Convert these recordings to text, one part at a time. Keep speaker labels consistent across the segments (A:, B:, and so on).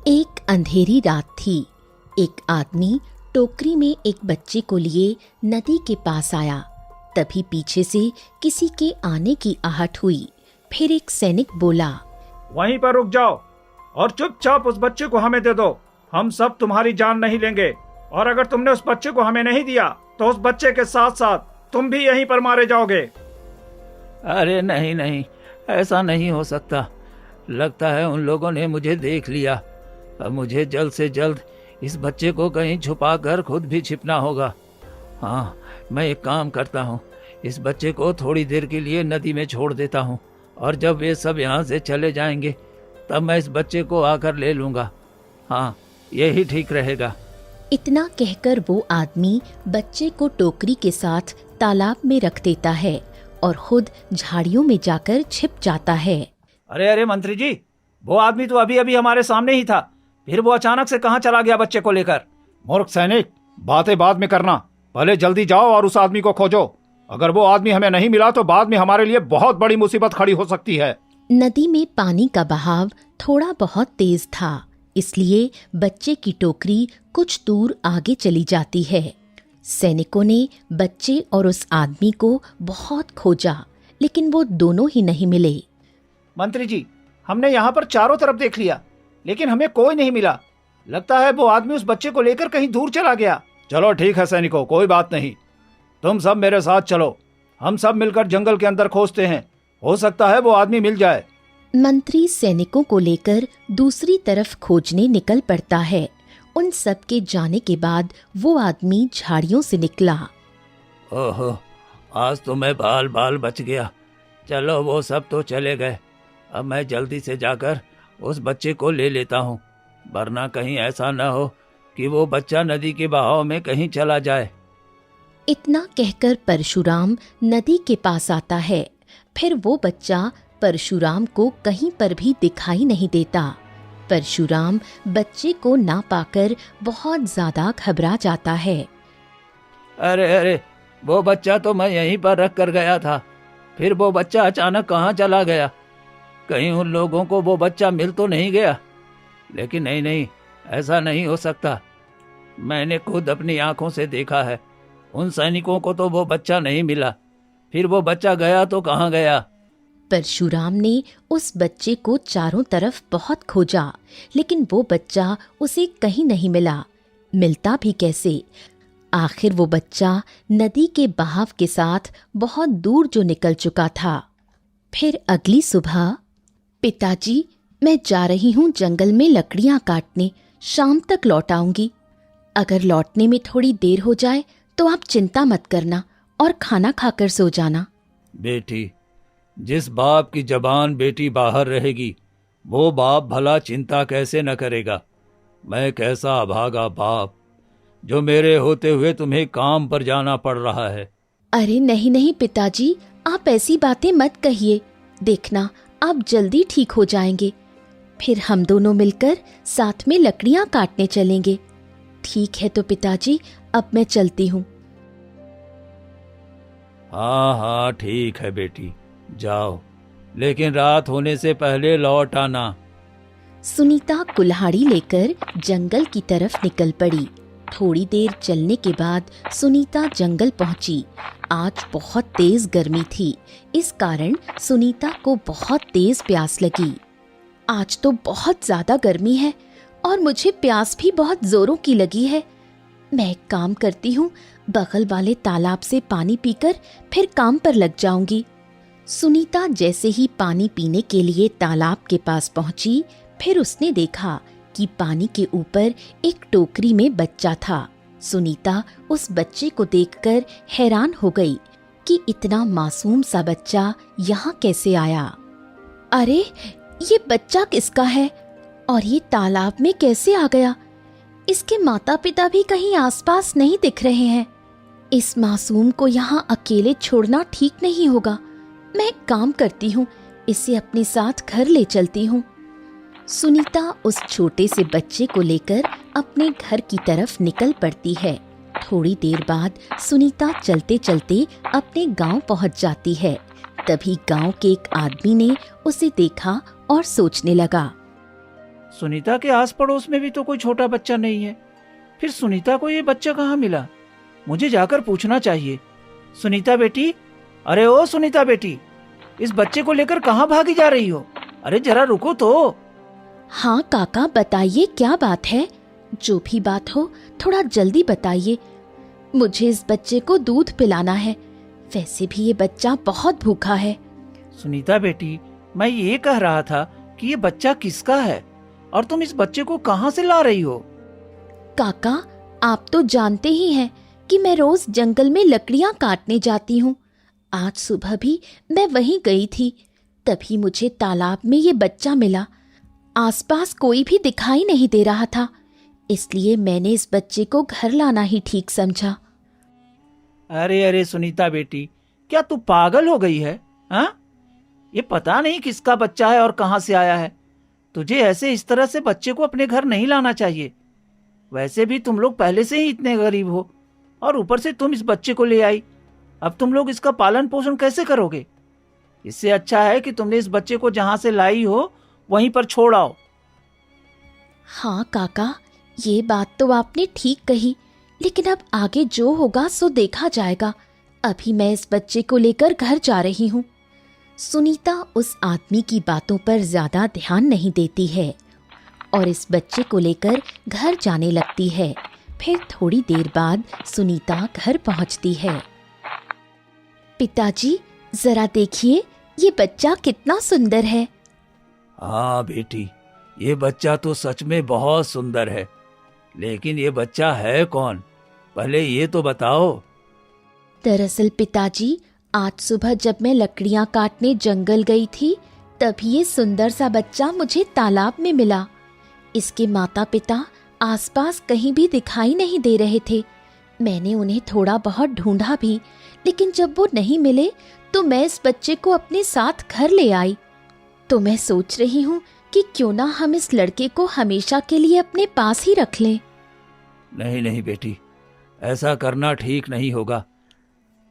A: एक अंधेरी रात थी। एक आदमी टोकरी में एक बच्चे को लिए नदी के पास आया। तभी पीछे से किसी के आने की आहट हुई। फिर एक सैनिक बोला,
B: वहीं पर रुक जाओ और चुपचाप उस बच्चे को हमें दे दो। हम सब तुम्हारी जान नहीं लेंगे, और अगर तुमने उस बच्चे को हमें नहीं दिया तो उस बच्चे के साथ साथ तुम भी यहीं पर मारे जाओगे।
C: अरे नहीं नहीं, ऐसा नहीं हो सकता। लगता है उन लोगों ने मुझे देख लिया। अब मुझे जल्द से जल्द इस बच्चे को कहीं छुपा कर खुद भी छिपना होगा। हाँ, मैं एक काम करता हूँ, इस बच्चे को थोड़ी देर के लिए नदी में छोड़ देता हूँ, और जब वे सब यहाँ से चले जाएंगे तब मैं इस बच्चे को आकर ले लूँगा। हाँ, यही ठीक रहेगा।
A: इतना कहकर वो आदमी बच्चे को टोकरी के साथ तालाब में रख देता है और खुद झाड़ियों में जाकर छिप जाता है।
B: अरे अरे मंत्री जी, वो आदमी तो अभी अभी हमारे सामने ही था, फिर वो अचानक से कहाँ चला गया बच्चे को लेकर? मूर्ख सैनिक, बातें बाद में करना, पहले जल्दी जाओ और उस आदमी को खोजो। अगर वो आदमी हमें नहीं मिला तो बाद में हमारे लिए बहुत बड़ी मुसीबत खड़ी हो सकती है।
A: नदी में पानी का बहाव थोड़ा बहुत तेज था, इसलिए बच्चे की टोकरी कुछ दूर आगे चली जाती है। सैनिकों ने बच्चे और उस आदमी को बहुत खोजा, लेकिन वो दोनों ही नहीं मिले।
B: मंत्री जी, हमने यहाँ पर चारों तरफ देख लिया, लेकिन हमें कोई नहीं मिला। लगता है वो आदमी उस बच्चे को लेकर कहीं दूर चला गया। चलो ठीक है सैनिकों, कोई बात नहीं, तुम सब मेरे साथ चलो। हम सब मिलकर जंगल के अंदर खोजते हैं, हो सकता है वो आदमी मिल जाए।
A: मंत्री सैनिकों को लेकर दूसरी तरफ खोजने निकल पड़ता है। उन सब के जाने के बाद वो आदमी झाड़ियों से निकला।
C: ओहो, आज तो मैं बाल बाल बच गया। चलो, वो सब तो चले गए। अब मैं जल्दी से जाकर उस बच्चे को ले लेता हूँ, वरना कहीं ऐसा न हो कि वो बच्चा नदी के बहाव में कहीं चला जाए।
A: इतना कहकर परशुराम नदी के पास आता है। फिर वो बच्चा परशुराम को कहीं पर भी दिखाई नहीं देता। परशुराम बच्चे को ना पाकर बहुत ज्यादा घबरा जाता है।
C: अरे अरे, वो बच्चा तो मैं यहीं पर रख कर गया था, फिर वो बच्चा अचानक कहाँ चला गया? कहीं उन लोगों को वो बच्चा मिल तो नहीं गया? लेकिन नहीं नहीं, ऐसा नहीं हो सकता। मैंने खुद अपनी आंखों से देखा है, उन सैनिकों को तो वो बच्चा नहीं मिला। फिर वो बच्चा गया तो कहाँ गया?
A: परशुराम ने उस बच्चे को चारों तरफ बहुत खोजा, लेकिन वो बच्चा उसे कहीं नहीं मिला। मिलता भी कैसे? आखिर वो बच्चा नदी के बहाव के साथ बहुत दूर जो निकल चुका था। फिर अगली सुबह, पिताजी, मैं जा रही हूँ जंगल में लकड़ियाँ काटने, शाम तक लौट आऊंगी। अगर लौटने में थोड़ी देर हो जाए तो आप चिंता मत करना और खाना खाकर सो जाना।
C: बेटी, जिस बाप की जबान बेटी बाहर रहेगी, वो बाप भला चिंता कैसे न करेगा। मैं कैसा अभागा बाप, जो मेरे होते हुए तुम्हें काम पर जाना पड़ रहा है।
A: अरे नहीं नहीं पिताजी, आप ऐसी बातें मत कहिए। देखना, आप जल्दी ठीक हो जाएंगे। फिर हम दोनों मिलकर साथ में लकड़ियाँ काटने चलेंगे। ठीक है तो पिताजी, अब मैं चलती हूँ।
C: हाँ हाँ ठीक है बेटी, जाओ, लेकिन रात होने से पहले लौट आना।
A: सुनीता कुल्हाड़ी लेकर जंगल की तरफ निकल पड़ी। थोड़ी देर चलने के बाद सुनीता जंगल पहुंची। आज बहुत तेज गर्मी थी, इस कारण सुनीता को बहुत तेज प्यास लगी। आज तो बहुत ज्यादा गर्मी है और मुझे प्यास भी बहुत जोरों की लगी है। मैं एक काम करती हूँ, बगल वाले तालाब से पानी पीकर फिर काम पर लग जाऊंगी। सुनीता जैसे ही पानी पीने के लिए तालाब के पास पहुंची, फिर उसने देखा कि पानी के ऊपर एक टोकरी में बच्चा था। सुनीता उस बच्चे को देखकर हैरान हो गई कि इतना मासूम सा बच्चा यहाँ कैसे आया। अरे, ये बच्चा किसका है और ये तालाब में कैसे आ गया? इसके माता पिता भी कहीं आसपास नहीं दिख रहे हैं। इस मासूम को यहाँ अकेले छोड़ना ठीक नहीं होगा। मैं एक काम करती हूँ, इसे अपने साथ घर ले चलती हूँ। सुनीता उस छोटे से बच्चे को लेकर अपने घर की तरफ निकल पड़ती है। थोड़ी देर बाद सुनीता चलते चलते अपने गांव पहुंच जाती है। तभी गांव के एक आदमी ने उसे देखा और सोचने लगा।
C: सुनीता के आस पड़ोस में भी तो कोई छोटा बच्चा नहीं है। फिर सुनीता को ये बच्चा कहाँ मिला? मुझे जाकर पूछना चाहिए। सुनीता बेटी, अरे ओ सुनीता बेटी, इस बच्चे को लेकर कहाँ भागी जा रही हो? अरे जरा रुको तो।
A: हाँ काका, बताइए क्या बात है? जो भी बात हो थोड़ा जल्दी बताइए। मुझे इस बच्चे को दूध पिलाना है। वैसे भी ये बच्चा बहुत भूखा है।
C: सुनीता बेटी, मैं ये कह रहा था कि ये बच्चा किसका है और तुम इस बच्चे को कहाँ से ला रही हो?
A: काका, आप तो जानते ही हैं कि मैं रोज जंगल में लकड़ियां काटने जाती हूँ। आज सुबह भी मैं वहीं गई थी, तभी मुझे तालाब में ये बच्चा मिला। आसपास कोई भी दिखाई नहीं दे रहा था, इसलिए मैंने इस बच्चे को घर लाना ही ठीक समझा।
C: अरे अरे सुनीता बेटी, क्या तू पागल हो गई है? हाँ, ये पता नहीं किसका बच्चा है और कहाँ से आया है। तुझे ऐसे इस तरह से बच्चे को अपने घर नहीं लाना चाहिए। वैसे भी तुम लोग पहले से ही इतने गरीब हो और ऊपर से तुम इस बच्चे को ले आई। अब तुम लोग इसका पालन पोषण कैसे करोगे? इससे अच्छा है कि तुमने इस बच्चे को जहाँ से लाई हो वहीं पर छोड़ आओ।
A: हाँ काका, ये बात तो आपने ठीक कही, लेकिन अब आगे जो होगा सो देखा जाएगा। अभी मैं इस बच्चे को लेकर घर जा रही हूँ। सुनीता उस आदमी की बातों पर ज्यादा ध्यान नहीं देती है और इस बच्चे को लेकर घर जाने लगती है। फिर थोड़ी देर बाद सुनीता घर पहुँचती है। पिताजी, जरा देखिए, ये बच्चा कितना सुंदर है।
C: हाँ बेटी, ये बच्चा तो सच में बहुत सुंदर है, लेकिन ये बच्चा है कौन? पहले ये तो बताओ।
A: दरअसल पिताजी, आज सुबह जब मैं लकड़ियां काटने जंगल गई थी, तभी ये सुंदर सा बच्चा मुझे तालाब में मिला। इसके माता पिता आसपास कहीं भी दिखाई नहीं दे रहे थे। मैंने उन्हें थोड़ा बहुत ढूंढा भी, लेकिन जब वो नहीं मिले तो मैं इस बच्चे को अपने साथ घर ले आई। तो मैं सोच रही हूँ कि क्यों ना हम इस लड़के को हमेशा के लिए अपने पास ही रख लें।
C: नहीं नहीं बेटी, ऐसा करना ठीक नहीं होगा।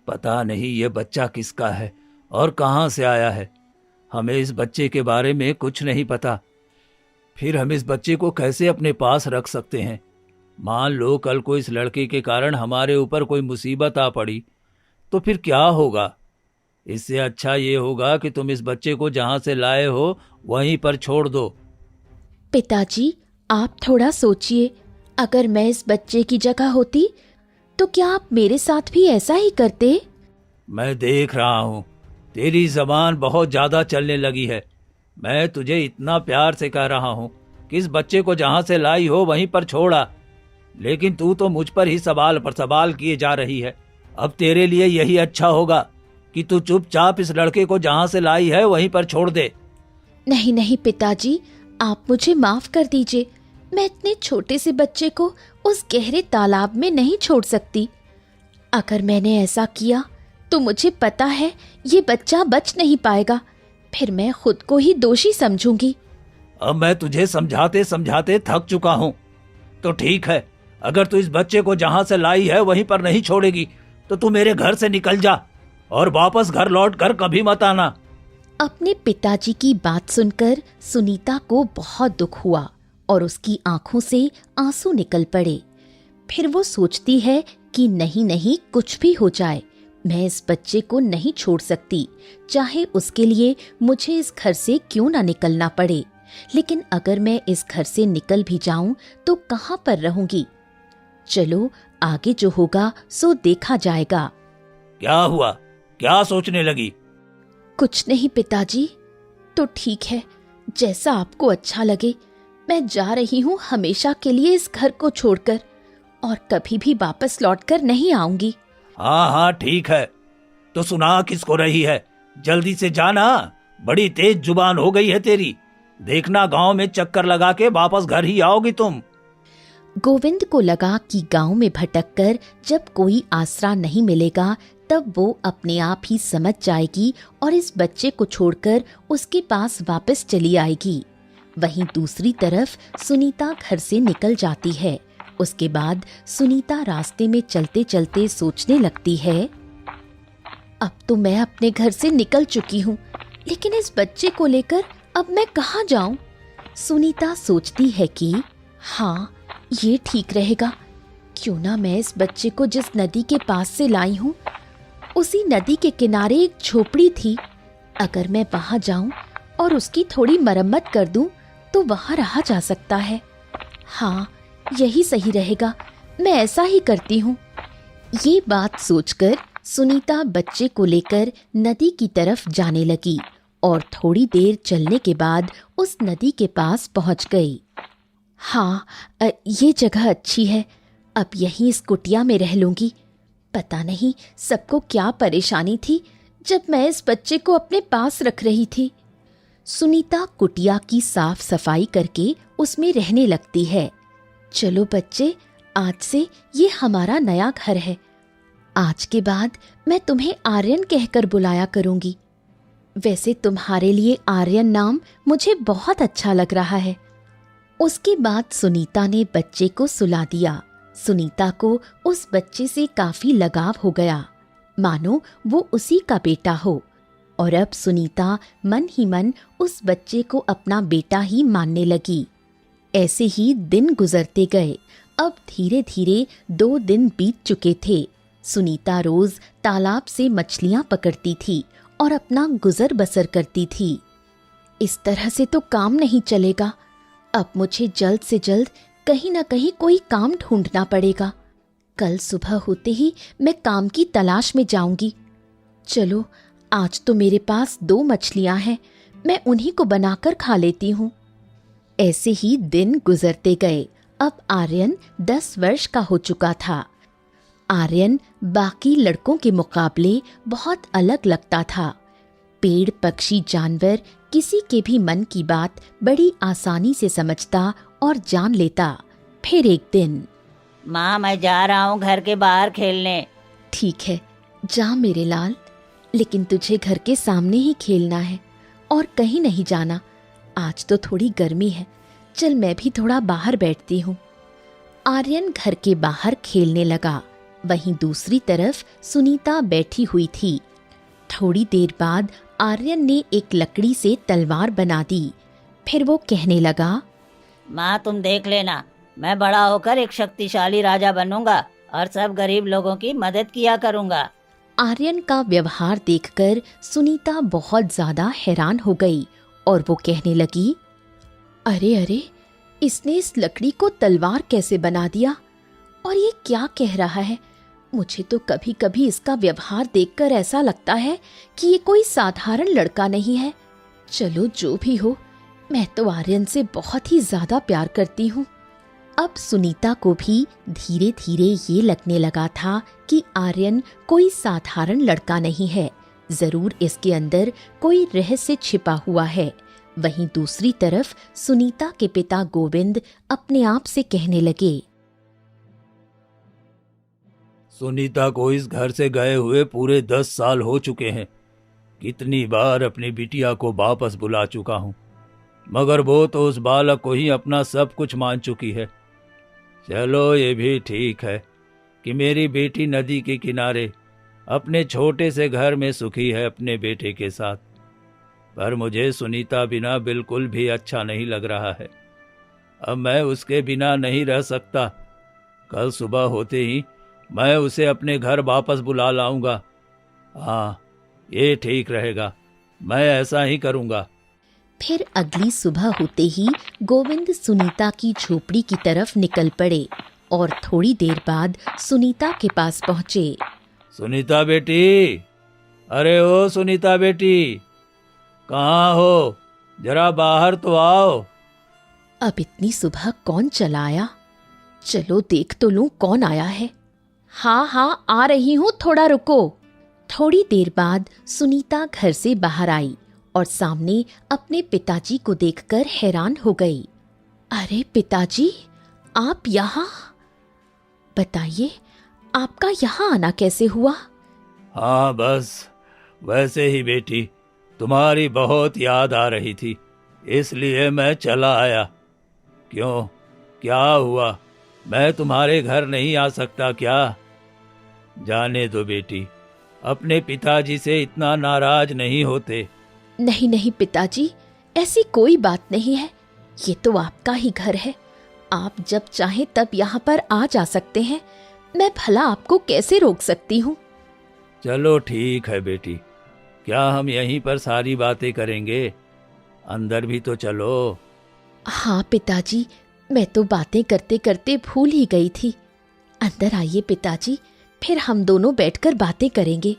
C: पता नहीं ये बच्चा किसका है और कहाँ से आया है। हमें इस बच्चे के बारे में कुछ नहीं पता। फिर हम इस बच्चे को कैसे अपने पास रख सकते हैं? मान लो कल को इस लड़के के कारण हमारे ऊपर कोई मुसीबत आ पड़ी तो फिर क्या होगा? इससे अच्छा ये होगा कि तुम इस बच्चे को जहाँ से लाए हो वहीं पर छोड़ दो।
A: पिताजी, आप थोड़ा सोचिए। अगर मैं इस बच्चे की जगह होती तो क्या आप मेरे साथ भी ऐसा ही करते?
C: मैं देख रहा हूँ तेरी जबान बहुत ज्यादा चलने लगी है। मैं तुझे इतना प्यार से कह रहा हूँ कि इस बच्चे को जहाँ से लाई हो वहीं पर छोड़ा, लेकिन तू तो मुझ पर ही सवाल पर सवाल किए जा रही है। अब तेरे लिए यही अच्छा होगा कि तू चुपचाप इस लड़के को जहाँ से लाई है वहीं पर छोड़ दे।
A: नहीं नहीं पिताजी, आप मुझे माफ कर दीजिए। मैं इतने छोटे से बच्चे को उस गहरे तालाब में नहीं छोड़ सकती। अगर मैंने ऐसा किया तो मुझे पता है ये बच्चा बच नहीं पाएगा। फिर मैं खुद को ही दोषी समझूंगी।
C: अब मैं तुझे समझाते समझाते थक चुका हूँ। तो ठीक है, अगर तू इस बच्चे को जहाँ से लाई है वहीं पर नहीं छोड़ेगी तो तू मेरे घर से निकल जा और वापस घर लौट कर कभी मत आना।
A: अपने पिताजी की बात सुनकर सुनीता को बहुत दुख हुआ और उसकी आंखों से आंसू निकल पड़े। फिर वो सोचती है कि नहीं नहीं, कुछ भी हो जाए, मैं इस बच्चे को नहीं छोड़ सकती, चाहे उसके लिए मुझे इस घर से क्यों ना निकलना पड़े। लेकिन अगर मैं इस घर से निकल भी जाऊं तो कहाँ पर रहूंगी? चलो, आगे जो होगा सो देखा जाएगा।
C: क्या हुआ? क्या सोचने लगी?
A: कुछ नहीं पिताजी। तो ठीक है, जैसा आपको अच्छा लगे। मैं जा रही हूँ हमेशा के लिए इस घर को छोड़कर, और कभी भी वापस लौटकर नहीं आऊंगी।
C: हाँ हाँ ठीक है, तो सुना किसको रही है? जल्दी से जाना, बड़ी तेज जुबान हो गई है तेरी। देखना गांव में चक्कर लगा के वापस घर ही आओगी तुम।
A: गोविंद को लगा कि गांव में भटककर जब कोई आसरा नहीं मिलेगा तब वो अपने आप ही समझ जाएगी और इस बच्चे को छोड़कर उसके पास वापस चली आएगी। वहीं दूसरी तरफ सुनीता घर से निकल जाती है। उसके बाद सुनीता रास्ते में चलते चलते सोचने लगती है, अब तो मैं अपने घर से निकल चुकी हूँ, लेकिन इस बच्चे को लेकर अब मैं कहाँ जाऊँ? सुनीता सोचती है कि हाँ, ये ठीक रहेगा। क्यों ना मैं इस बच्चे को जिस नदी के पास से लाई हूँ, उसी नदी के किनारे एक झोपड़ी थी। अगर मैं वहां जाऊं और उसकी थोड़ी मरम्मत कर दूं तो वहां रहा जा सकता है। हाँ, यही सही रहेगा, मैं ऐसा ही करती हूँ। ये बात सोचकर सुनीता बच्चे को लेकर नदी की तरफ जाने लगी और थोड़ी देर चलने के बाद उस नदी के पास पहुंच गई। हाँ, ये जगह अच्छी है, अब यहीं इस कुटिया में रह लूंगी। पता नहीं सबको क्या परेशानी थी जब मैं इस बच्चे को अपने पास रख रही थी। सुनीता कुटिया की साफ सफाई करके उसमें रहने लगती है। चलो बच्चे, आज से ये हमारा नया घर है। आज के बाद मैं तुम्हें आर्यन कहकर बुलाया करूंगी। वैसे तुम्हारे लिए आर्यन नाम मुझे बहुत अच्छा लग रहा है। उसके बाद सुनीता ने बच्चे को सुला दिया। सुनीता को उस बच्चे से काफी लगाव हो गया, मानो वो उसी का बेटा हो। और अब सुनीता मन ही मन उस बच्चे को अपना बेटा ही मानने लगी। ऐसे ही दिन गुजरते गए। अब धीरे धीरे 2 दिन बीत चुके थे। सुनीता रोज तालाब से मछलियां पकड़ती थी और अपना गुजर बसर करती थी। इस तरह से तो काम नहीं चलेगा। अब मुझे जल्द से जल्द कहीं ना कहीं कोई काम ढूंढना पड़ेगा। कल सुबह होते ही मैं काम की तलाश में जाऊंगी। चलो, आज तो मेरे पास 2 मछलियां हैं, मैं उन्हीं को बनाकर खा लेती हूँ। ऐसे ही दिन गुजरते गए। अब आर्यन 10 वर्ष का हो चुका था। आर्यन बाकी लड़कों के मुकाबले बहुत अलग लगता था। पेड़, पक्षी, जानवर किसी के भी मन की बात बड़ी आसानी से समझता और जान लेता। फिर एक दिन,
D: माँ, मैं जा रहा हूँ घर के बाहर खेलने।
A: ठीक है, जा मेरे लाल, लेकिन तुझे घर के सामने ही खेलना है और कहीं नहीं जाना। आज तो थोड़ी गर्मी है, चल मैं भी थोड़ा बाहर बैठती हूँ। आर्यन घर के बाहर खेलने लगा। वहीं दूसरी तरफ सुनीता बैठी हुई थी। थोड़ी देर बाद आर्यन ने एक लकड़ी से तलवार बना दी। फिर वो कहने लगा,
D: माँ, तुम देख लेना, मैं बड़ा होकर एक शक्तिशाली राजा बनूंगा और सब गरीब लोगों की मदद किया करूंगा।
A: आर्यन का व्यवहार देखकर सुनीता बहुत ज्यादा हैरान हो गई और वो कहने लगी, अरे अरे, इसने इस लकड़ी को तलवार कैसे बना दिया? और ये क्या कह रहा है? मुझे तो कभी कभी इसका व्यवहार देखकर ऐसा लगता है कि ये कोई साधारण लड़का नहीं है। चलो, जो भी हो, मैं तो आर्यन से बहुत ही ज्यादा प्यार करती हूँ। अब सुनीता को भी धीरे धीरे ये लगने लगा था कि आर्यन कोई साधारण लड़का नहीं है, जरूर इसके अंदर कोई रहस्य छिपा हुआ है। वहीं दूसरी तरफ सुनीता के पिता गोविंद अपने आप से कहने लगे,
C: सुनीता को इस घर से गए हुए पूरे 10 साल हो चुके हैं। कितनी बार अपनी बिटिया को वापस बुला चुका हूँ, मगर वो तो उस बालक को ही अपना सब कुछ मान चुकी है। चलो, ये भी ठीक है कि मेरी बेटी नदी के किनारे अपने छोटे से घर में सुखी है अपने बेटे के साथ। पर मुझे सुनीता बिना बिल्कुल भी अच्छा नहीं लग रहा है। अब मैं उसके बिना नहीं रह सकता। कल सुबह होते ही मैं उसे अपने घर वापस बुला लाऊंगा। हाँ, ये ठीक रहेगा, मैं ऐसा ही करूंगा।
A: फिर अगली सुबह होते ही गोविंद सुनीता की झोपड़ी की तरफ निकल पड़े और थोड़ी देर बाद सुनीता के पास पहुंचे।
C: सुनीता बेटी, अरे ओ सुनीता बेटी, कहाँ हो? जरा बाहर तो आओ।
A: अब इतनी सुबह कौन चला आया? चलो देख तो लूं कौन आया है। हाँ हाँ, आ रही हूँ, थोड़ा रुको। थोड़ी देर बाद सुनीता घर से बाहर आई और सामने अपने पिताजी को देखकर हैरान हो गई। अरे पिताजी, आप यहाँ? बताइए, आपका यहाँ आना कैसे हुआ?
C: हाँ, बस वैसे ही बेटी, तुम्हारी बहुत याद आ रही थी, इसलिए मैं चला आया। क्यों, क्या हुआ? मैं तुम्हारे घर नहीं आ सकता क्या? जाने दो बेटी, अपने पिताजी से इतना नाराज नहीं होते।
A: नहीं नहीं पिताजी, ऐसी कोई बात नहीं है। ये तो आपका ही घर है, आप जब चाहें तब यहाँ पर आ जा सकते हैं। मैं भला आपको कैसे रोक सकती हूँ?
C: चलो ठीक है बेटी, क्या हम यहीं पर सारी बातें करेंगे? अंदर भी तो चलो।
A: हाँ पिताजी, मैं तो बातें करते करते भूल ही गई थी। अंदर आइए पिताजी, फिर हम दोनों बैठकर बातें करेंगे।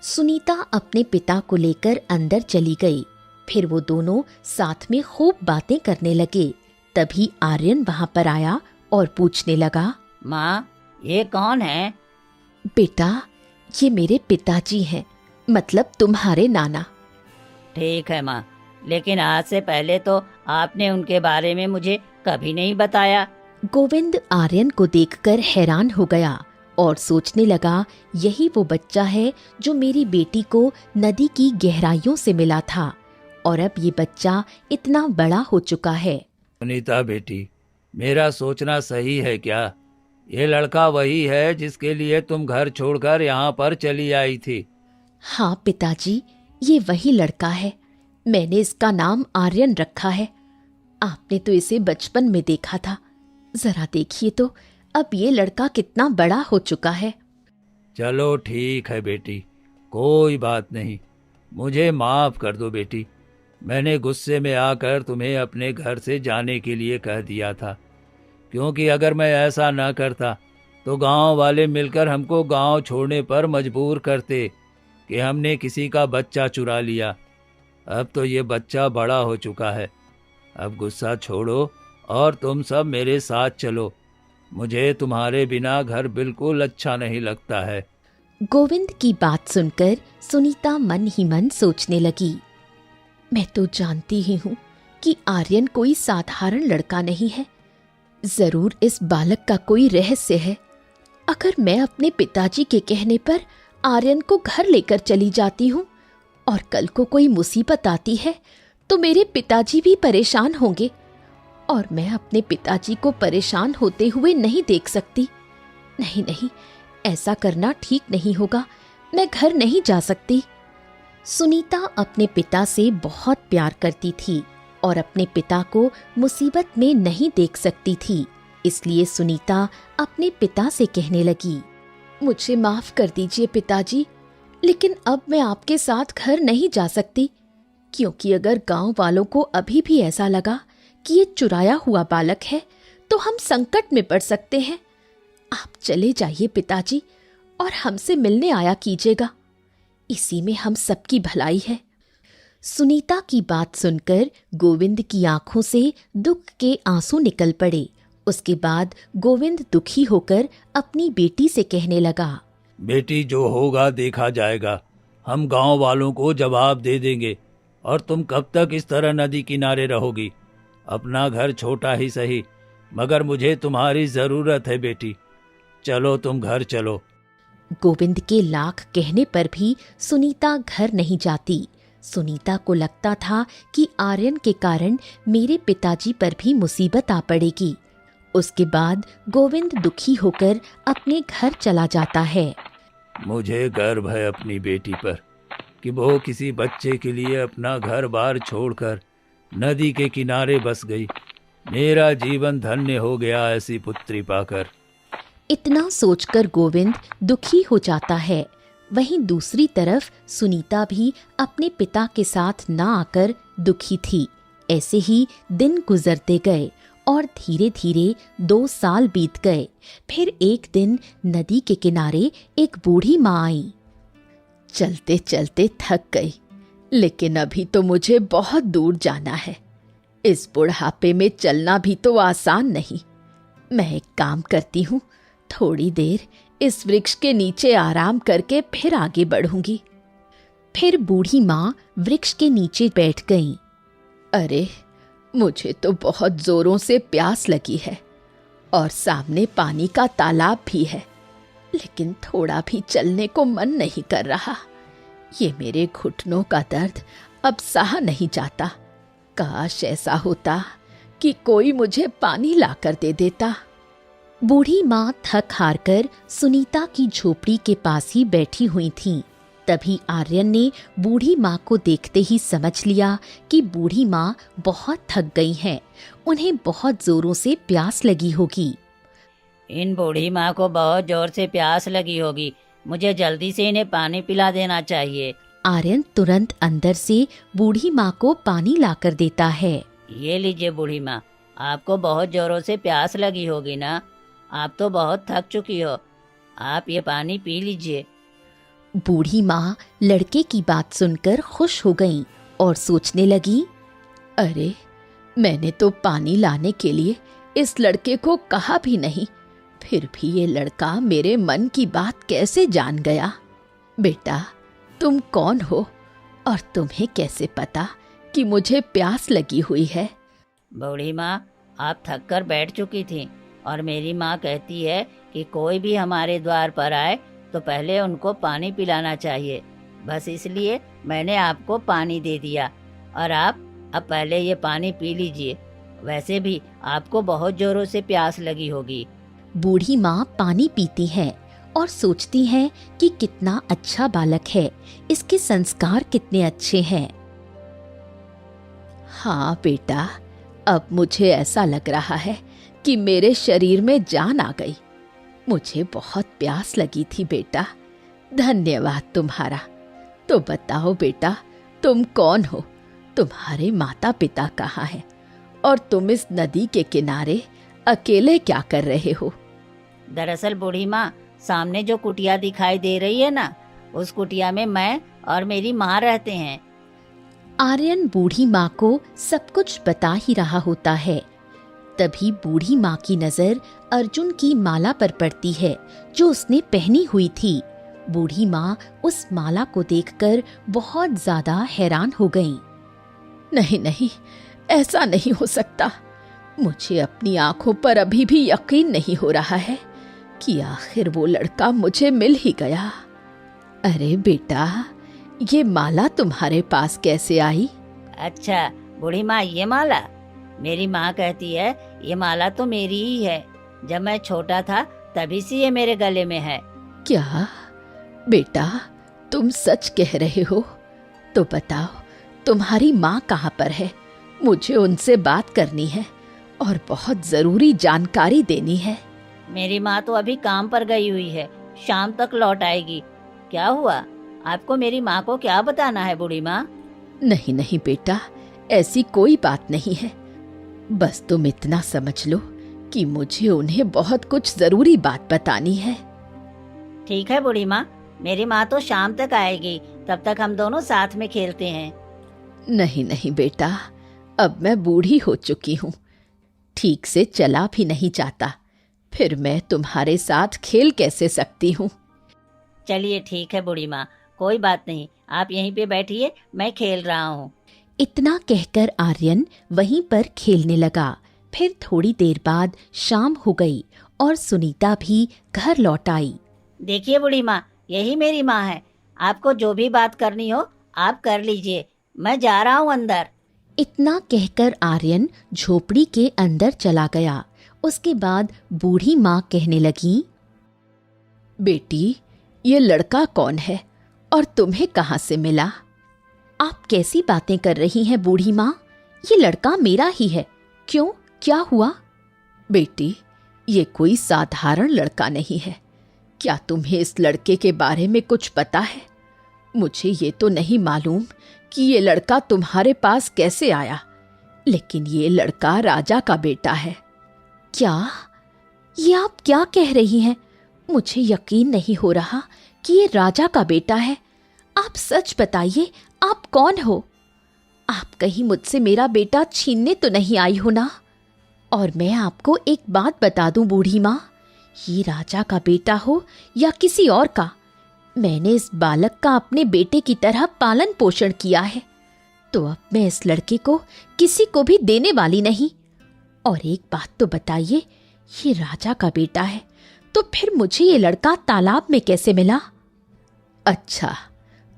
A: सुनीता अपने पिता को लेकर अंदर चली गई। फिर वो दोनों साथ में खूब बातें करने लगे। तभी आर्यन वहां पर आया और पूछने लगा,
D: माँ, ये कौन है?
A: बेटा, ये मेरे पिताजी हैं, मतलब तुम्हारे नाना।
D: ठीक है माँ, लेकिन आज से पहले तो आपने उनके बारे में मुझे कभी नहीं बताया।
A: गोविंद आर्यन को देखकर हैरान हो गया और सोचने लगा, यही वो बच्चा है जो मेरी बेटी को नदी की गहराइयों से मिला था, और अब ये बच्चा इतना बड़ा हो चुका है।
C: सुनीता बेटी, मेरा सोचना सही है क्या? ये लड़का वही है जिसके लिए तुम घर छोड़कर यहाँ पर चली आई थी?
A: हाँ पिताजी, ये वही लड़का है। मैंने इसका नाम आर्यन रखा है। आपने तो इसे बचपन में देखा था। जरा देखिए तो, अब ये लड़का कितना बड़ा हो चुका है।
C: चलो ठीक है बेटी, कोई बात नहीं, मुझे माफ कर दो बेटी। मैंने गुस्से में आकर तुम्हें अपने घर से जाने के लिए कह दिया था, क्योंकि अगर मैं ऐसा न करता तो गांव वाले मिलकर हमको गांव छोड़ने पर मजबूर करते कि हमने किसी का बच्चा चुरा लिया। अब तो ये बच्चा बड़ा हो चुका है। अब गुस्सा छोड़ो और तुम सब मेरे साथ चलो। मुझे तुम्हारे बिना घर बिल्कुल अच्छा नहीं लगता है।
A: गोविंद की बात सुनकर सुनीता मन ही मन सोचने लगी, मैं तो जानती ही हूँ कि आर्यन कोई साधारण लड़का नहीं है। जरूर इस बालक का कोई रहस्य है। अगर मैं अपने पिताजी के कहने पर आर्यन को घर लेकर चली जाती हूँ और कल को कोई मुसीबत आती है तो मेरे पिताजी भी परेशान होंगे, और मैं अपने पिताजी को परेशान होते हुए नहीं देख सकती। नहीं नहीं, ऐसा करना ठीक नहीं होगा। मैं घर नहीं जा सकती। सुनीता अपने पिता से बहुत प्यार करती थी और अपने पिता को मुसीबत में नहीं देख सकती थी। इसलिए सुनीता अपने पिता से कहने लगी, मुझे माफ कर दीजिए पिताजी, लेकिन अब मैं आपके साथ घर नहीं जा सकती, क्योंकि अगर गांव वालों को अभी भी ऐसा लगा कि ये चुराया हुआ बालक है तो हम संकट में पड़ सकते हैं। आप चले जाइए पिताजी और हमसे मिलने आया कीजिएगा, इसी में हम सबकी भलाई है। सुनीता की बात सुनकर गोविंद की आंखों से दुख के आंसू निकल पड़े। उसके बाद गोविंद दुखी होकर अपनी बेटी से कहने लगा,
C: बेटी, जो होगा देखा जाएगा। हम गांव वालों को जवाब दे देंगे, और तुम कब तक इस तरह नदी किनारे रहोगी? अपना घर छोटा ही सही, मगर मुझे तुम्हारी जरूरत है बेटी। चलो तुम घर चलो।
A: गोविंद के लाख कहने पर भी सुनीता घर नहीं जाती। सुनीता को लगता था कि आर्यन के कारण मेरे पिताजी पर भी मुसीबत आ पड़ेगी। उसके बाद गोविंद दुखी होकर अपने घर चला जाता है।
C: मुझे गर्व है अपनी बेटी पर कि वो किसी बच्चे के लिए अपना घर बार छोड़कर नदी के किनारे बस गई। मेरा जीवन धन्य हो गया ऐसी पुत्री पाकर।
A: इतना सोचकर गोविंद दुखी हो जाता है। वहीं दूसरी तरफ सुनीता भी अपने पिता के साथ ना आकर दुखी थी। ऐसे ही दिन गुजरते गए और धीरे धीरे 2 साल बीत गए। फिर एक दिन नदी के किनारे एक बूढ़ी माँ आई। चलते चलते थक गई, लेकिन अभी तो मुझे बहुत दूर जाना है। इस बुढ़ापे में चलना भी तो आसान नहीं। मैं एक काम करती हूँ, थोड़ी देर इस वृक्ष के नीचे आराम करके फिर आगे बढ़ूंगी। फिर बूढ़ी माँ वृक्ष के नीचे बैठ गई। अरे, मुझे तो बहुत जोरों से प्यास लगी है और सामने पानी का तालाब भी है, लेकिन थोड़ा भी चलने को मन नहीं कर रहा। ये मेरे घुटनों का दर्द अब सहा नहीं जाता। काश ऐसा होता कि कोई मुझे पानी लाकर दे देता। बूढ़ी माँ थक हार कर सुनीता की झोपड़ी के पास ही बैठी हुई थी। तभी आर्यन ने बूढ़ी माँ को देखते ही समझ लिया कि बूढ़ी माँ बहुत थक गई हैं। उन्हें बहुत जोरों से प्यास लगी होगी।
D: इन बूढ़ी माँ को बहुत जोर से प्यास लगी होगी, मुझे जल्दी से इन्हें पानी पिला देना चाहिए।
A: आर्यन तुरंत अंदर से बूढ़ी माँ को पानी लाकर देता है।
D: ये लीजिए बूढ़ी माँ, आपको बहुत जोरों से प्यास लगी होगी ना, आप तो बहुत थक चुकी हो, आप ये पानी पी लीजिए।
A: बूढ़ी माँ लड़के की बात सुनकर खुश हो गई और सोचने लगी, अरे मैंने तो पानी लाने के लिए इस लड़के को कहा भी नहीं, फिर भी ये लड़का मेरे मन की बात कैसे जान गया। बेटा, तुम कौन हो और तुम्हें कैसे पता कि मुझे प्यास लगी हुई है?
D: बूढ़ी माँ, आप थक कर बैठ चुकी थी और मेरी माँ कहती है कि कोई भी हमारे द्वार पर आए तो पहले उनको पानी पिलाना चाहिए, बस इसलिए मैंने आपको पानी दे दिया और आप अब पहले ये पानी पी लीजिए। वैसे भी आपको बहुत जोरों से प्यास लगी होगी।
A: बूढ़ी माँ पानी पीती है और सोचती है कि कितना अच्छा बालक है, इसके संस्कार कितने अच्छे हैं। हाँ बेटा, अब मुझे ऐसा लग रहा है कि मेरे शरीर में जान आ गई। मुझे बहुत प्यास लगी थी बेटा, धन्यवाद तुम्हारा। तो बताओ बेटा, तुम कौन हो? तुम्हारे माता पिता कहाँ हैं? और तुम इस नदी के किनारे अकेले क्या कर रहे हो?
D: दरअसल बूढ़ी माँ, सामने जो कुटिया दिखाई दे रही है ना, उस कुटिया में मैं और मेरी माँ रहते हैं।
A: आर्यन बूढ़ी माँ को सब कुछ बता ही रहा होता है। तभी बूढ़ी माँ की नजर अर्जुन की माला पर पड़ती है जो उसने पहनी हुई थी। बूढ़ी माँ उस माला को देखकर बहुत ज्यादा हैरान हो गई। नहीं नहीं, ऐसा नहीं हो सकता। मुझे अपनी आंखों पर अभी भी यकीन नहीं हो रहा है कि आखिर वो लड़का मुझे मिल ही गया। अरे बेटा, ये माला तुम्हारे पास कैसे आई?
D: अच्छा बूढ़ी माँ, ये माला? मेरी माँ कहती है ये माला तो मेरी ही है। जब मैं छोटा था तभी से ये मेरे गले में है।
A: क्या बेटा, तुम सच कह रहे हो? तो बताओ, तुम्हारी माँ कहाँ पर है? मुझे उनसे बात करनी है और बहुत जरूरी जानकारी देनी है।
D: मेरी माँ तो अभी काम पर गई हुई है, शाम तक लौट आएगी। क्या हुआ, आपको मेरी माँ को क्या बताना है बूढ़ी माँ?
A: नहीं नहीं बेटा, ऐसी कोई बात नहीं है। बस तुम इतना समझ लो कि मुझे उन्हें बहुत कुछ जरूरी बात बतानी है।
D: ठीक है बूढ़ी माँ, मेरी माँ तो शाम तक आएगी, तब तक हम दोनों साथ में खेलते हैं।
A: नहीं नहीं बेटा, अब मैं बूढ़ी हो चुकी हूँ, ठीक से चला भी नहीं जाता, फिर मैं तुम्हारे साथ खेल कैसे सकती हूँ?
D: चलिए ठीक है बूढ़ी माँ, कोई बात नहीं, आप यहीं पे बैठिए, मैं खेल रहा हूँ।
A: इतना कहकर आर्यन वहीं पर खेलने लगा। फिर थोड़ी देर बाद शाम हो गई और सुनीता भी घर लौट आई।
D: देखिए बूढ़ी माँ, यही मेरी माँ है। आपको जो भी बात करनी हो आप कर लीजिए, मैं जा रहा हूँ अंदर।
A: इतना कहकर आर्यन झोपड़ी के अंदर चला गया। उसके बाद बूढ़ी माँ कहने लगी, बेटी, ये लड़का कौन है और तुम्हें कहाँ से मिला? आप कैसी बातें कर रही हैं बूढ़ी माँ? ये लड़का मेरा ही है। क्यों, क्या हुआ? बेटी, ये कोई साधारण लड़का नहीं है। क्या तुम्हें इस लड़के के बारे में कुछ पता है? मुझे ये तो नहीं मालूम कि ये लड़का तुम्हारे पास कैसे आया, लेकिन ये लड़का राजा का बेटा है। क्या? ये आप क्या कह रही हैं? मुझे यकीन नहीं हो रहा कि ये राजा का बेटा है। आप सच बताइए, आप कौन हो? आप कहीं मुझसे मेरा बेटा छीनने तो नहीं आई हो ना? और मैं आपको एक बात बता दूं बूढ़ी माँ, ये राजा का बेटा हो या किसी और का, मैंने इस बालक का अपने बेटे की तरह पालन पोषण किया है, तो अब मैं इस लड़के को किसी को भी देने वाली नहीं। और एक बात तो बताइए, ये राजा का बेटा है तो फिर मुझे ये लड़का तालाब में कैसे मिला? अच्छा,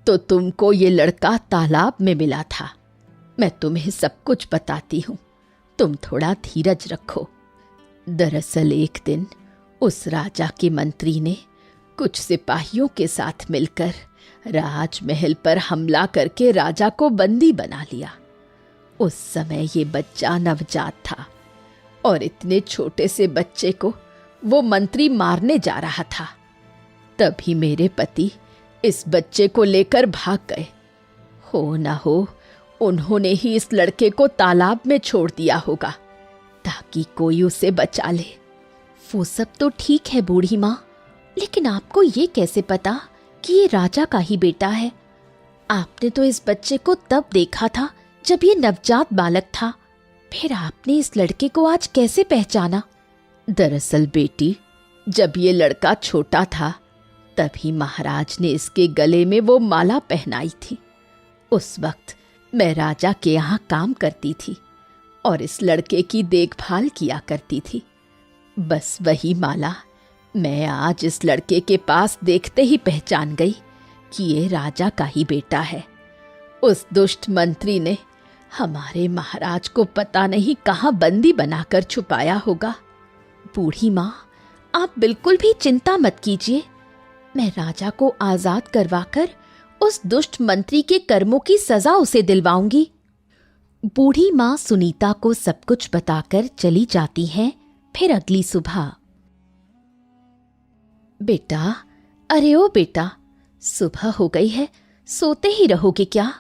A: तो तुमको ये लड़का तालाब में मिला था। मैं तुम्हें सब कुछ बताती हूँ, तुम थोड़ा धीरज रखो। दरअसल एक दिन उस राजा के मंत्री ने कुछ सिपाहियों के साथ मिलकर राजमहल पर हमला करके राजा को बंदी बना लिया। उस समय ये बच्चा नवजात था और इतने छोटे से बच्चे को वो मंत्री मारने जा रहा था। तभी मेरे पति इस बच्चे को लेकर भाग गए। हो ना हो उन्होंने ही इस लड़के को तालाब में छोड़ दिया होगा ताकि कोई उसे बचा ले। वो सब तो ठीक है बूढ़ी माँ, लेकिन आपको ये कैसे पता कि ये राजा का ही बेटा है? आपने तो इस बच्चे को तब देखा था जब ये नवजात बालक था, फिर आपने इस लड़के को आज कैसे पहचाना? दरअसल बेटी, जब ये लड़का छोटा था तभी महाराज ने इसके गले में वो माला पहनाई थी। उस वक्त मैं राजा के यहाँ काम करती थी और इस लड़के की देखभाल किया करती थी। बस वही माला मैं आज इस लड़के के पास देखते ही पहचान गई कि ये राजा का ही बेटा है। उस दुष्ट मंत्री ने हमारे महाराज को पता नहीं कहाँ बंदी बनाकर छुपाया होगा। बूढ़ी माँ, आप बिल्कुल भी चिंता मत कीजिए। मैं राजा को आजाद करवाकर उस दुष्ट मंत्री के कर्मों की सजा उसे दिलवाऊंगी। बूढ़ी माँ सुनीता को सब कुछ बताकर चली जाती हैं। फिर अगली सुबह, बेटा, अरे ओ बेटा, सुबह हो गई है, सोते ही रहोगे क्या?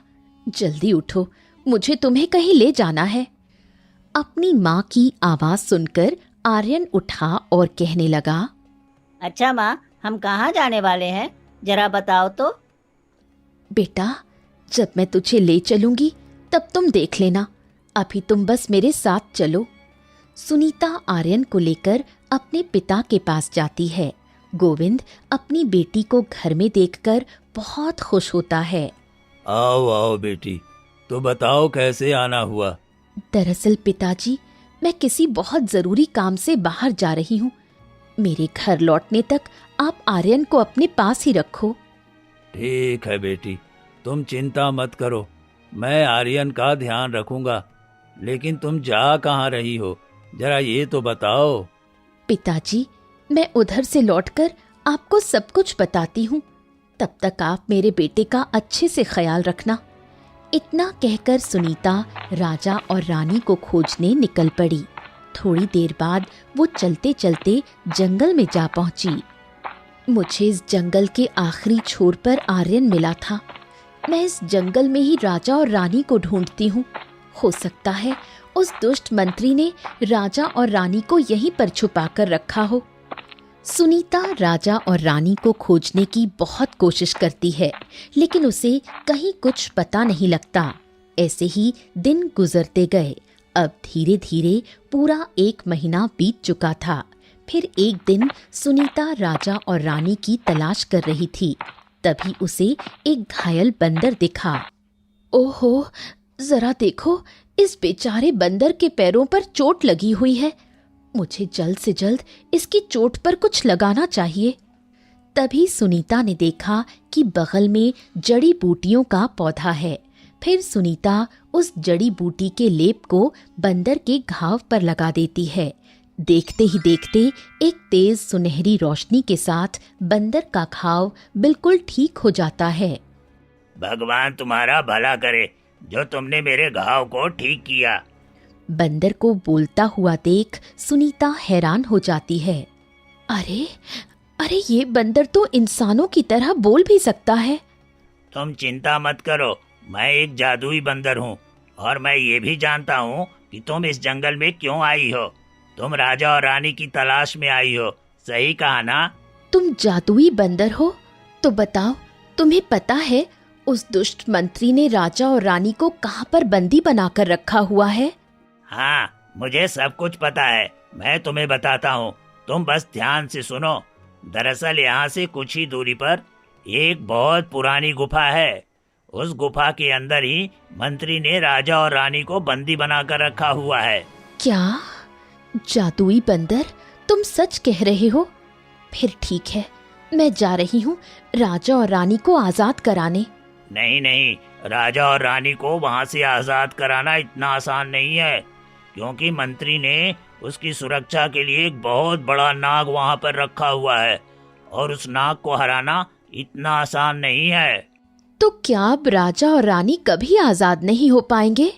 A: जल्दी उठो, मुझे तुम्हें कहीं ले जाना है। अपनी माँ की आवाज सुनकर आर्यन उठा और कहने लगा,
D: अच्छा माँ, हम कहाँ जाने वाले हैं, जरा बताओ तो।
A: बेटा, जब मैं तुझे ले चलूंगी तब तुम देख लेना, अभी तुम बस मेरे साथ चलो। सुनीता आर्यन को लेकर अपने पिता के पास जाती है। गोविंद अपनी बेटी को घर में देखकर बहुत खुश होता है।
C: आओ आओ बेटी, तो बताओ कैसे आना हुआ?
A: दरअसल पिताजी, मैं किसी बहुत जरूरी काम से बाहर जा रही हूँ। मेरे घर लौटने तक आप आर्यन को अपने पास ही रखो।
C: ठीक है बेटी, तुम चिंता मत करो, मैं आर्यन का ध्यान रखूंगा। लेकिन तुम जा कहाँ रही हो, जरा ये तो बताओ।
A: पिताजी, मैं उधर से लौटकर आपको सब कुछ बताती हूँ, तब तक आप मेरे बेटे का अच्छे से ख्याल रखना। इतना कहकर सुनीता राजा और रानी को खोजने निकल पड़ी। थोड़ी देर बाद वो चलते चलते जंगल में जा पहुंची। मुझे इस जंगल के आखिरी छोर पर आर्यन मिला था। मैं इस जंगल में ही राजा और रानी को ढूंढती हूँ। हो सकता है उस दुष्ट मंत्री ने राजा और रानी को यहीं पर छुपा कर रखा हो। सुनीता राजा और रानी को खोजने की बहुत कोशिश करती है, लेकिन उसे कहीं कुछ पता नहीं लगता। ऐसे ही दिन गुजरते गए। अब धीरे धीरे पूरा 1 महीना बीत चुका था। फिर एक दिन सुनीता राजा और रानी की तलाश कर रही थी। तभी उसे एक घायल बंदर दिखा। ओहो, जरा देखो, इस बेचारे बंदर के पैरों पर चोट लगी हुई है। मुझे जल्द से जल्द इसकी चोट पर कुछ लगाना चाहिए। तभी सुनीता ने देखा कि बगल में जड़ी बूटियों का पौधा है। फिर सुनीता उस जड़ी बूटी के लेप को बंदर के घाव पर लगा देती है। देखते ही देखते एक तेज सुनहरी रोशनी के साथ बंदर का घाव बिल्कुल ठीक हो जाता है।
C: भगवान तुम्हारा भला करे जो तुमने मेरे घाव को ठीक किया।
A: बंदर को बोलता हुआ देख सुनीता हैरान हो जाती है। अरे अरे, ये बंदर तो इंसानों की तरह बोल भी सकता है।
C: तुम चिंता मत करो, मैं एक जादुई बंदर हूँ और मैं ये भी जानता हूँ कि तुम इस जंगल में क्यों आई हो। तुम राजा और रानी की तलाश में आई हो, सही कहा ना?
A: तुम जादुई बंदर हो? तो बताओ, तुम्हें पता है उस दुष्ट मंत्री ने राजा और रानी को कहाँ पर बंदी बनाकर रखा हुआ है?
C: हाँ, मुझे सब कुछ पता है। मैं तुम्हें बताता हूँ, तुम बस ध्यान से सुनो। दरअसल यहाँ से कुछ ही दूरी पर एक बहुत पुरानी गुफा है। उस गुफा के अंदर ही मंत्री ने राजा और रानी को बंदी बनाकर रखा हुआ है।
A: क्या? जादुई बंदर, तुम सच कह रहे हो? फिर ठीक है, मैं जा रही हूँ राजा और रानी को आजाद कराने।
C: नहीं नहीं, राजा और रानी को वहाँ से आजाद कराना इतना आसान नहीं है, क्योंकि मंत्री ने उसकी सुरक्षा के लिए एक बहुत बड़ा नाग वहाँ पर रखा हुआ है और उस नाग को हराना इतना आसान नहीं है।
A: तो क्या अब राजा और रानी कभी आजाद नहीं हो पाएंगे?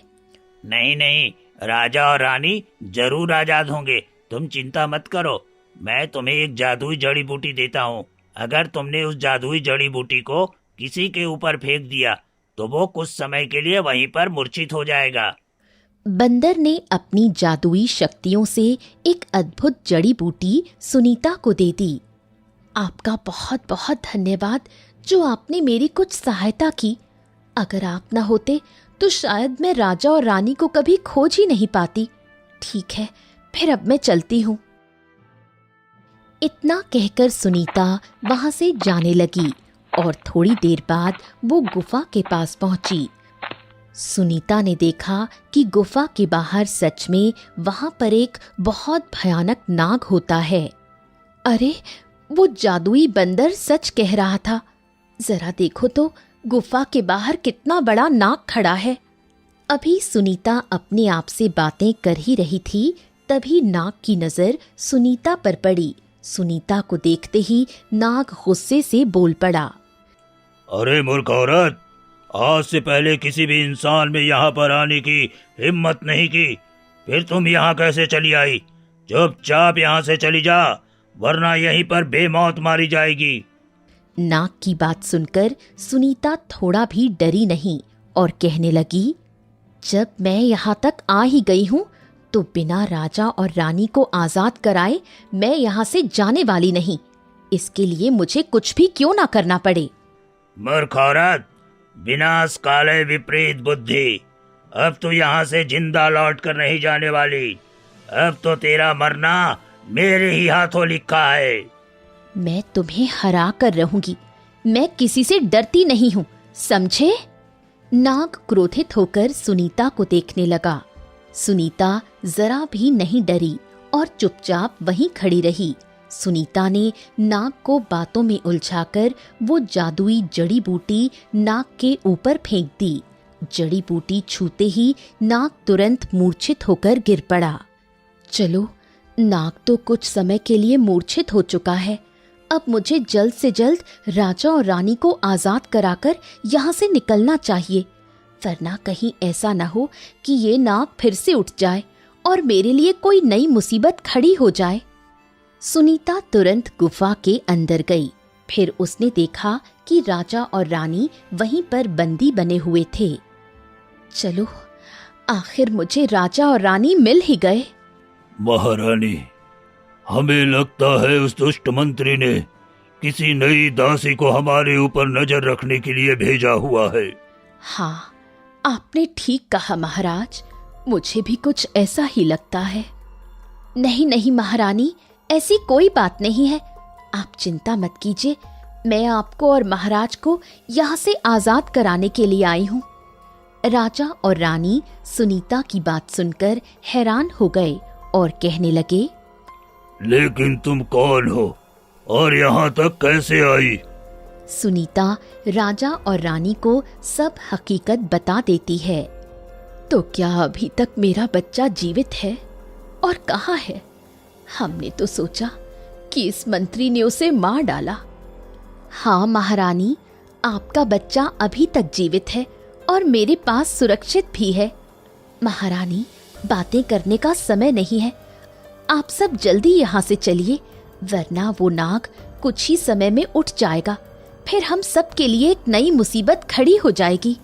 C: नहीं नहीं, राजा और रानी जरूर आजाद होंगे, तुम चिंता मत करो। मैं तुम्हें एक जादुई जड़ी बूटी देता हूँ। अगर तुमने उस जादुई जड़ी बूटी को किसी के ऊपर फेंक दिया तो वो कुछ समय के लिए वहीं पर मूर्छित हो जाएगा।
A: बंदर ने अपनी जादुई शक्तियों से एक अद्भुत जड़ी बूटी सुनीता को दे दी। आपका बहुत बहुत धन्यवाद जो आपने मेरी कुछ सहायता की। अगर आप न होते तो शायद मैं राजा और रानी को कभी खोज ही नहीं पाती। ठीक है, फिर अब मैं चलती हूँ। इतना कहकर सुनीता वहां से जाने लगी और थोड़ी देर बाद वो गुफा के पास पहुंची। सुनीता ने देखा कि गुफा के बाहर सच में वहां पर एक बहुत भयानक नाग होता है। अरे, वो जादुई बंदर सच कह रहा था। जरा देखो तो गुफा के बाहर कितना बड़ा नाग खड़ा है। अभी सुनीता अपने आप से बातें कर ही रही थी, तभी नाग की नजर सुनीता पर पड़ी। सुनीता को देखते ही नाग गुस्से से बोल पड़ा।
C: अरे मूर्ख औरत, आज से पहले किसी भी इंसान में यहाँ पर आने की हिम्मत नहीं की, फिर तुम यहाँ कैसे चली आई? चुपचाप यहाँ से चली जा, वरना यहीं पर बेमौत मारी जाएगी।
A: नाग की बात सुनकर सुनीता थोड़ा भी डरी नहीं और कहने लगी, जब मैं यहाँ तक आ ही गई हूँ तो बिना राजा और रानी को आजाद कराए मैं यहाँ से जाने वाली नहीं। इसके लिए मुझे कुछ भी क्यों ना करना पड़े।
C: मूर्ख औरत, विनाश काले विपरीत बुद्धि, अब तो यहाँ से जिंदा लौट कर नहीं जाने वाली। अब तो तेरा मरना मेरे ही हाथों लिखा है।
A: मैं तुम्हें हरा कर रहूंगी। मैं किसी से डरती नहीं हूँ, समझे? नाग क्रोधित होकर सुनीता को देखने लगा। सुनीता जरा भी नहीं डरी और चुपचाप वहीं खड़ी रही। सुनीता ने नाग को बातों में उलझाकर वो जादुई जड़ी बूटी नाग के ऊपर फेंक दी। जड़ी बूटी छूते ही नाग तुरंत मूर्छित होकर गिर पड़ा। चलो, नाग तो कुछ समय के लिए मूर्छित हो चुका है। अब मुझे जल्द से जल्द राजा और रानी को आजाद कराकर यहाँ से निकलना चाहिए, वरना कहीं ऐसा न हो कि ये नाग फिर से उठ जाए और मेरे लिए कोई नई मुसीबत खड़ी हो जाए। सुनीता तुरंत गुफा के अंदर गई। फिर उसने देखा कि राजा और रानी वहीं पर बंदी बने हुए थे। चलो, आखिर मुझे राजा और रानी मिल ही गए।
C: महारानी, हमें लगता है उस दुष्ट मंत्री ने किसी नई दासी को हमारे ऊपर नजर रखने के लिए भेजा हुआ है।
A: हाँ, आपने ठीक कहा महाराज, मुझे भी कुछ ऐसा ही लगता है। नहीं नहीं महारानी, ऐसी कोई बात नहीं है। आप चिंता मत कीजिए, मैं आपको और महाराज को यहाँ से आजाद कराने के लिए आई हूँ। राजा और रानी सुनीता की बात सुनकर हैरान हो गए और कहने लगे,
C: लेकिन तुम कौन हो और यहाँ तक कैसे आई?
A: सुनीता राजा और रानी को सब हकीकत बता देती है। तो क्या अभी तक मेरा बच्चा जीवित है और कहाँ है? हमने तो सोचा कि इस मंत्री ने उसे मार डाला। हाँ महारानी, आपका बच्चा अभी तक जीवित है और मेरे पास सुरक्षित भी है। महारानी, बातें करने का समय नहीं है। आप सब जल्दी यहाँ से चलिए, वरना वो नाग कुछ ही समय में उठ जाएगा। फिर हम सब के लिए एक नई मुसीबत खड़ी हो जाएगी।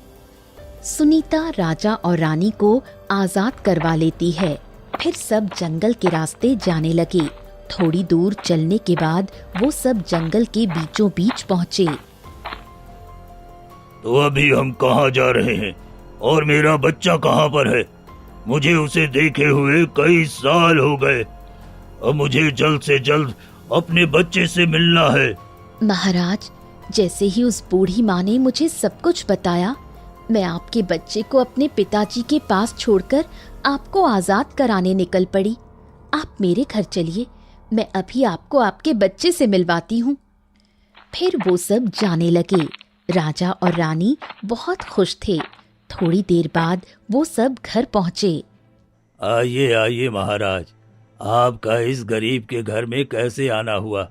A: सुनीता राजा और रानी को आजाद करवा लेती है। फिर सब जंगल के रास्ते जाने लगे। थोड़ी दूर चलने के बाद वो सब जंगल के बीचों बीच पहुँचे।
C: तो अभी हम कहाँ जा रहे हैं और मेरा बच्चा कहाँ पर है? मुझे उसे देखे हुए कई साल हो गए। अब मुझे जल्द से जल्द अपने बच्चे से मिलना है।
A: महाराज, जैसे ही उस बूढ़ी माँ ने मुझे सब कुछ बताया, मैं आपके बच्चे को अपने पिताजी के पास छोड़कर आपको आजाद कराने निकल पड़ी। आप मेरे घर चलिए, मैं अभी आपको आपके बच्चे से मिलवाती हूँ। फिर वो सब जाने लगे। राजा और रानी बहुत खुश थे। थोड़ी देर बाद वो सब घर पहुँचे।
C: आइए आइए महाराज, आपका इस गरीब के घर में कैसे आना हुआ?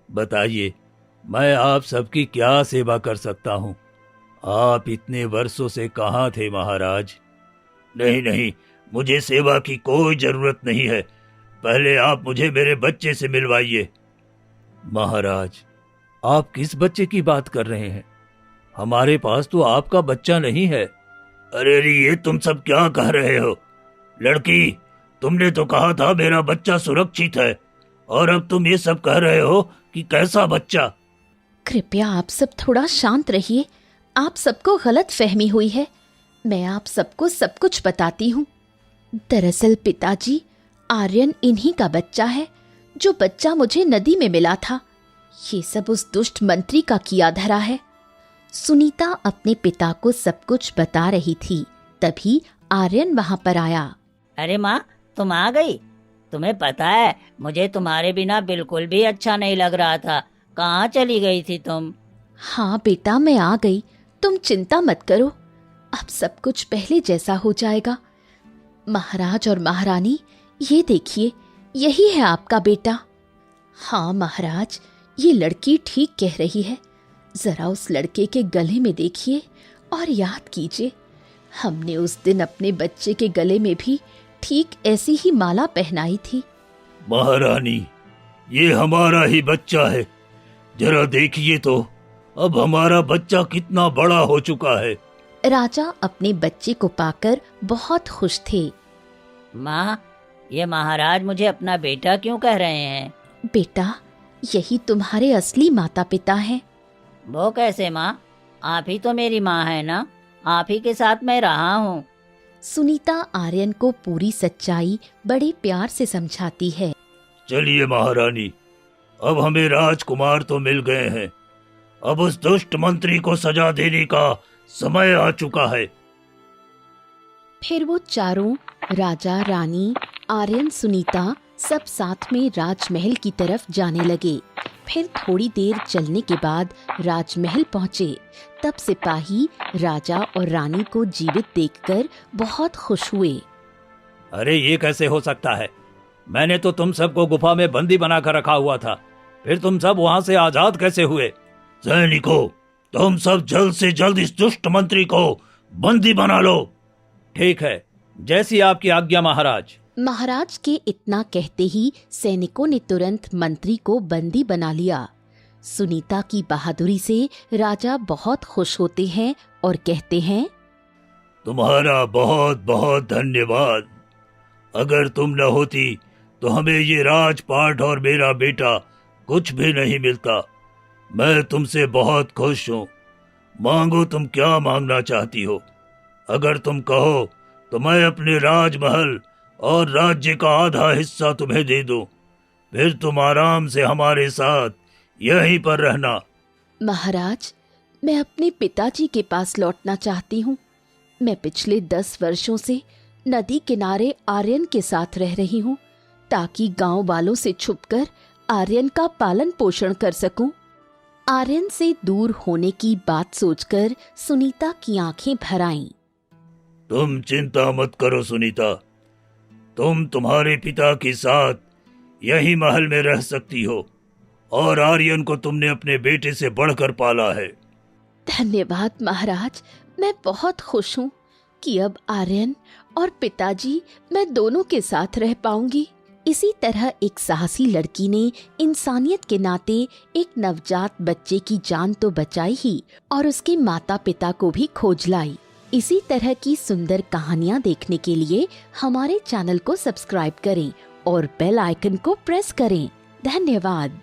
C: बताइए, मैं आप सबकी क्या सेवा कर सकता हूँ? आप इतने वर्षों से कहाँ थे महाराज? नहीं नहीं, मुझे सेवा की कोई जरूरत नहीं है। पहले आप मुझे मेरे बच्चे से मिलवाइए। महाराज, आप किस बच्चे की बात कर रहे हैं? हमारे पास तो आपका बच्चा नहीं है। अरे ये तुम सब क्या कह रहे हो? लड़की, तुमने तो कहा था मेरा बच्चा सुरक्षित है, और अब तुम ये सब कह रहे हो कि कैसा बच्चा?
A: कृपया आप सब थोड़ा शांत रहिए। आप सबको गलत फहमी हुई है। मैं आप सबको सब कुछ बताती हूँ। दरअसल पिताजी, आर्यन इन्हीं का बच्चा है, जो बच्चा मुझे नदी में मिला था। ये सब उस दुष्ट मंत्री का किया धरा है। सुनीता अपने पिता को सब कुछ बता रही थी, तभी आर्यन वहां पर आया।
D: अरे माँ, तुम आ गई? तुम्हें पता है, मुझे तुम्हारे बिना बिल्कुल भी अच्छा नहीं लग रहा था। कहाँ चली गई थी तुम?
A: हाँ बेटा, मैं आ गई। तुम चिंता मत करो, अब सब कुछ पहले जैसा हो जाएगा। महाराज और महारानी, ये देखिए, यही है आपका बेटा। हाँ महाराज, ये लड़की ठीक कह रही है। जरा उस लड़के के गले में देखिए और याद कीजिए, हमने उस दिन अपने बच्चे के गले में भी ठीक ऐसी ही माला पहनाई थी।
C: महारानी, ये हमारा ही बच्चा है। जरा देखिए तो, अब हमारा बच्चा कितना बड़ा हो चुका है।
A: राजा अपने बच्चे को पाकर बहुत खुश थे।
D: माँ, ये महाराज मुझे अपना बेटा क्यों कह रहे हैं?
A: बेटा, यही तुम्हारे असली माता पिता हैं।
D: वो कैसे माँ? आप ही तो मेरी माँ है ना, आप ही के साथ मैं रहा हूँ।
A: सुनीता आर्यन को पूरी सच्चाई बड़े प्यार से समझाती है।
C: चलिए महारानी, अब हमें राजकुमार तो मिल गए हैं। अब उस दुष्ट मंत्री को सजा देने का समय आ चुका है।
A: फिर वो चारों, राजा, रानी, आर्यन, सुनीता, सब साथ में राजमहल की तरफ जाने लगे। फिर थोड़ी देर चलने के बाद राजमहल पहुंचे। तब सिपाही राजा और रानी को जीवित देखकर बहुत खुश हुए।
C: अरे ये कैसे हो सकता है? मैंने तो तुम सबको गुफा में बंदी बनाकर रखा हुआ था, फिर तुम सब वहां से आजाद कैसे हुए? सैनिकों, तुम सब जल्द से जल्द इस दुष्ट मंत्री को बंदी बना लो। ठीक है, जैसी आपकी आज्ञा महाराज।
A: महाराज के इतना कहते ही सैनिकों ने तुरंत मंत्री को बंदी बना लिया। सुनीता की बहादुरी से राजा बहुत खुश होते हैं और कहते हैं,
C: तुम्हारा बहुत बहुत धन्यवाद। अगर तुम न होती तो हमें ये राजपाट और मेरा बेटा कुछ भी नहीं मिलता। मैं तुमसे बहुत खुश हूँ। मांगो, तुम क्या मांगना चाहती हो? अगर तुम कहो तो मैं अपने राजमहल और राज्य का आधा हिस्सा तुम्हें दे दूं। फिर तुम आराम से हमारे साथ यहीं पर रहना।
A: महाराज, मैं अपने पिताजी के पास लौटना चाहती हूँ। मैं पिछले 10 वर्षों से नदी किनारे आर्यन के साथ रह रही हूँ, ताकि गांव वालों से छुपकर आर्यन का पालन पोषण कर सकूं। आर्यन से दूर होने की बात सोचकर सुनीता की आंखें भर आईं।
C: तुम चिंता मत करो सुनीता, तुम तुम्हारे पिता के साथ यही महल में रह सकती हो, और आर्यन को तुमने अपने बेटे से बढ़कर पाला है।
A: धन्यवाद महाराज, मैं बहुत खुश हूँ कि अब आर्यन और पिताजी, मैं दोनों के साथ रह पाऊंगी। इसी तरह एक साहसी लड़की ने इंसानियत के नाते एक नवजात बच्चे की जान तो बचाई ही, और उसके माता पिता को भी खोज लाई। इसी तरह की सुंदर कहानियाँ देखने के लिए हमारे चैनल को सब्सक्राइब करें और बेल आइकन को प्रेस करें। धन्यवाद।